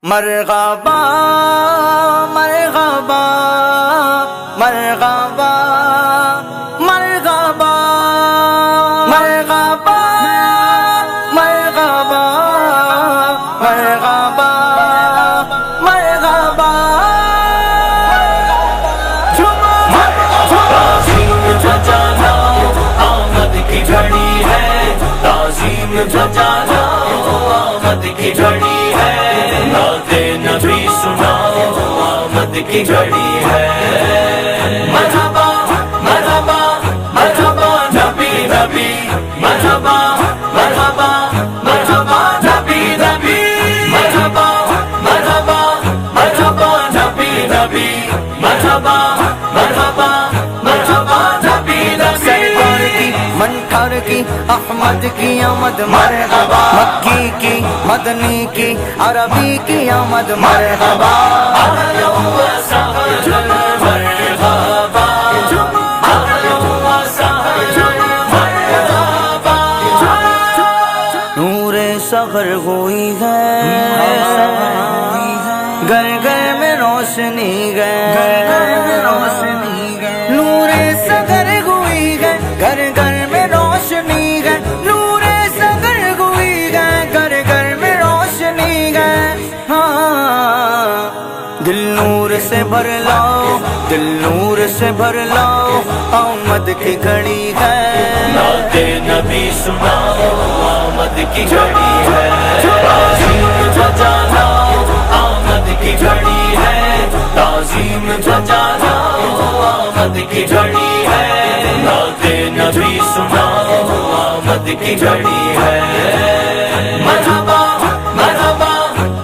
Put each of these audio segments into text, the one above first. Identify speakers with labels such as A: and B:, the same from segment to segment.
A: مرحبا مرحبا مرحبا مرحبا مرحبا مرحبا مرحبا مرحبا
B: جانا آمد کی گھڑی ہے، تعظیم جانا آمد کی گھڑی ہے، نعت نبی سناؤ آمد کی گھڑی ہے۔ مرحبا مرحبا مرحبا نبی نبی، مرحبا مرحبا مرحبا نبی نبی، مرحبا مرحبا مرحبا نبی نبی، مرحبا مرحبا مرحبا نبی نبی۔
A: منٹھر کی احمد کی آمد مرحبا، مکی کی مدنی کی عربی کی آمد مرحبا،
B: اہلا و سہلا مرحبا، اہلا و سہلا مرحبا۔
A: نور سحر ہوئی ہے، گھر گھر میں روشنی ہے، نور سحر ہوئی ہے، گھر گھر میں روشنی ہے، نور سحر ہوئی ہے، گھر گھر میں روشنی ہے۔ ہاں دل نور سے بھر لاؤ، دل نور سے بھر لاؤ، آمد کی گھڑی ہے،
B: نعت نبی سناؤ آمد کی گھڑی ہے، تعظیم جانا آمد کی گھڑی ہے، تعظیم جانا آمد کی گھڑی ہے، نعت نبی سناؤ آمد کی گھڑی ہے۔ مرحبا مرحبا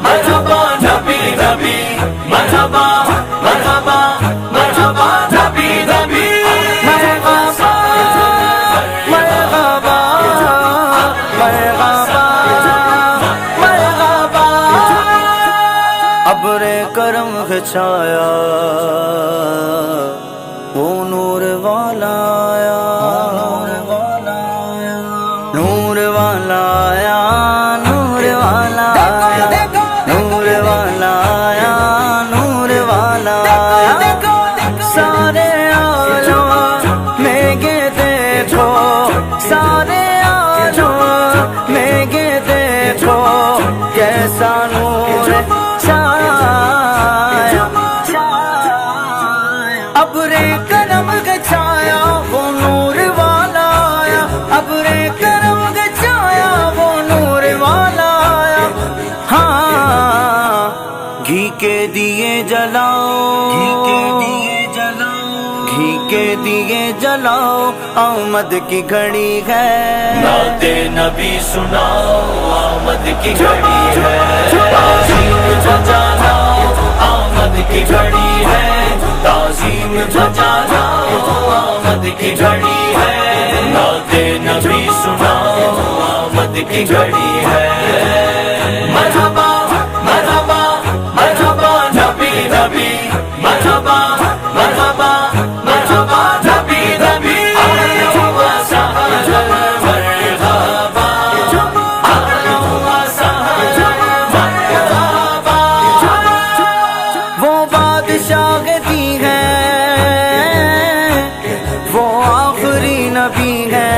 B: مرحبا نبی نبی، مرحبا مرحبا مرحبا نبی نبی،
A: مرحبا مرحبا مرحبا مرحبا۔ ابر کرم ہے چھایا، وہ نور والا آیا، نور والا آیا، نور والا آیا، نور والا آیا، نور والا آیا، سارے عالم میں یہ دیکھو، سارے عالم میں یہ دیکھو، کیسا نور چھایا، ابر کرم کا چھایا، وہ نور والا آیا، ابر کرم کا چھایا، وہ نور والا آیا۔ ہاں گھی کے دیے جلاؤ، گھی کے دیے جلاؤ، گھی کے دیے جلاؤ، آمد کی گھڑی ہے،
B: نعت نبی سناؤ آمد کی گھڑی ہے، تعظیم جانا آمد کی گھڑی ہے، تعظیم جانا آمد کی گھڑی ہے، نعت نبی سناؤ آمد کی گھڑی ہے۔ مرحبا مرحبا مرحبا نبی نبی، مرحبا مرحبا مرحبا نبی نبی، اہلا و سہلا مرحبا، اہلا و سہلا مرحبا۔
A: وہ بادشاہ دی ہے، وہ آخری نبی ہے،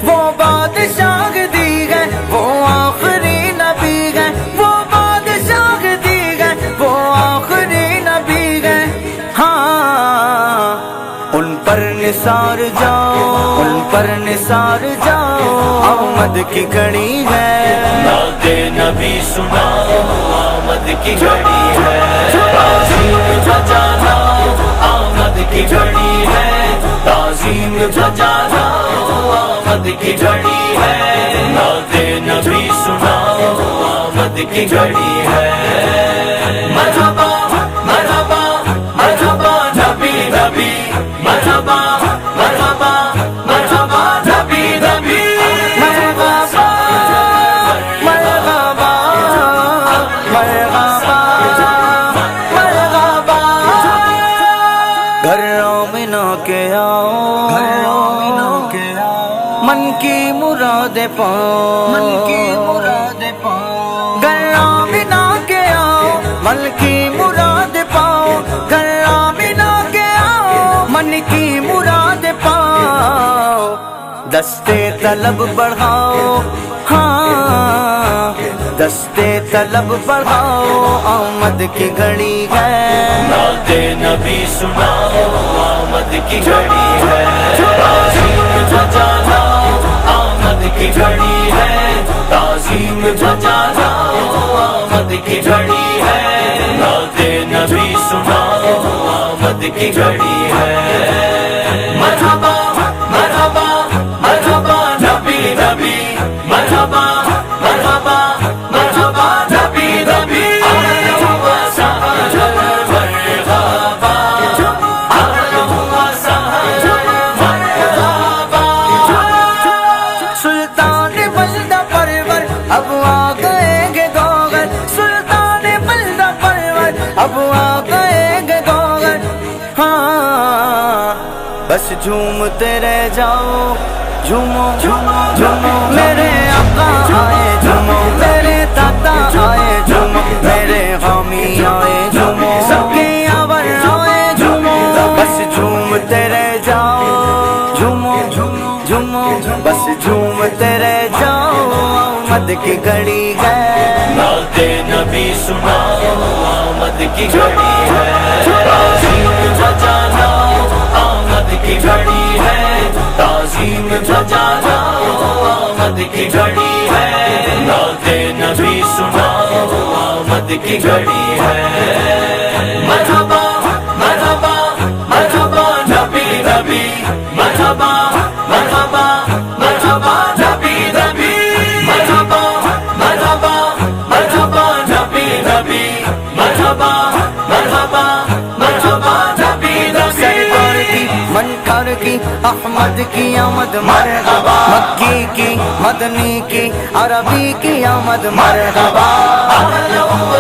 A: وہ بادشاہ دی ہے، وہ آخری نبی ہے، وہ بادشاہ دی ہے، وہ آخری نبی ہے۔ ہاں ان پر نثار جاؤ، ان پر نثار جاؤ، آمد کی گھڑی ہے،
B: نعت نبی سناؤ آمد کی گھڑی ہے، تعظیم جانا آمد کی گھڑی ہے، تعظیم جانا آمد کی گھڑی ہے، نعت نبی سناؤ آمد کی گھڑی ہے۔ مرحبا مرحبا مرحبا نبی نبی، مرحبا مرحبا مرحبا نبی نبی،
A: مرحبا مرحبا مرحبا مرحبا۔ گھر آمنہ کے آؤ، من کی مراد پاؤ، من کی مراد پاؤ، گھر طلب بڑھاؤ، ہاں دستے طلب بڑھاؤ، آمد کی گھڑی ہے،
B: نعت نبی سناؤ، آمد کی گھڑی ہے، تعظیم بجا لاؤ، آمد کی گھڑی ہے، تعظیم بجا لاؤ، آمد کی گھڑی ہے، نعت نبی سناؤ، آمد کی گھڑی ہے، مرحبا مرحبا مرحبا نبی نبی، مرحبا مرحبا مرحبا نبی نبی، اہلا و سہلا مرحبا، اہلا و سہلا مرحبا،
A: سلطان بلدہ پرور اب آ گئے گے گوگر، سلطان بلدہ پرور اب آ گئے گے گوگر، ہاں بس جھومتے رہ جاؤ، جھومو جھومو میرے آقا آئے، جھومو میرے دادا آئے، جھومو میرے حامی آئے، جھومو سب کے آور آئے، جھومو بس جھومتے رہ جاؤ، جھومو جھومو بس جھومتے رہ جاؤ، آمد کی گھڑی ہے،
B: نعت نبی سناؤ، آمد کی گھڑی ہے، تعظیم بجا لاؤ، آمد کی گھڑی ہے، تعظیم بجا لاؤ، آمد کی گھڑی ہے، نعت نبی سناؤ، آمد کی گھڑی ہے، مرحبا مرحبا مرحبا نبی نبی، مرحبا مرحبا مرحبا نبی نبی، مرحبا مرحبا مرحبا نبی نبی، مرحبا مرحبا مرحبا نبی نبی،
A: سرکار کی منکر کی احمد کی آمد مرحبا، مکی کی مدنی کی عربی کی آمد مرحبا،
B: اہلا و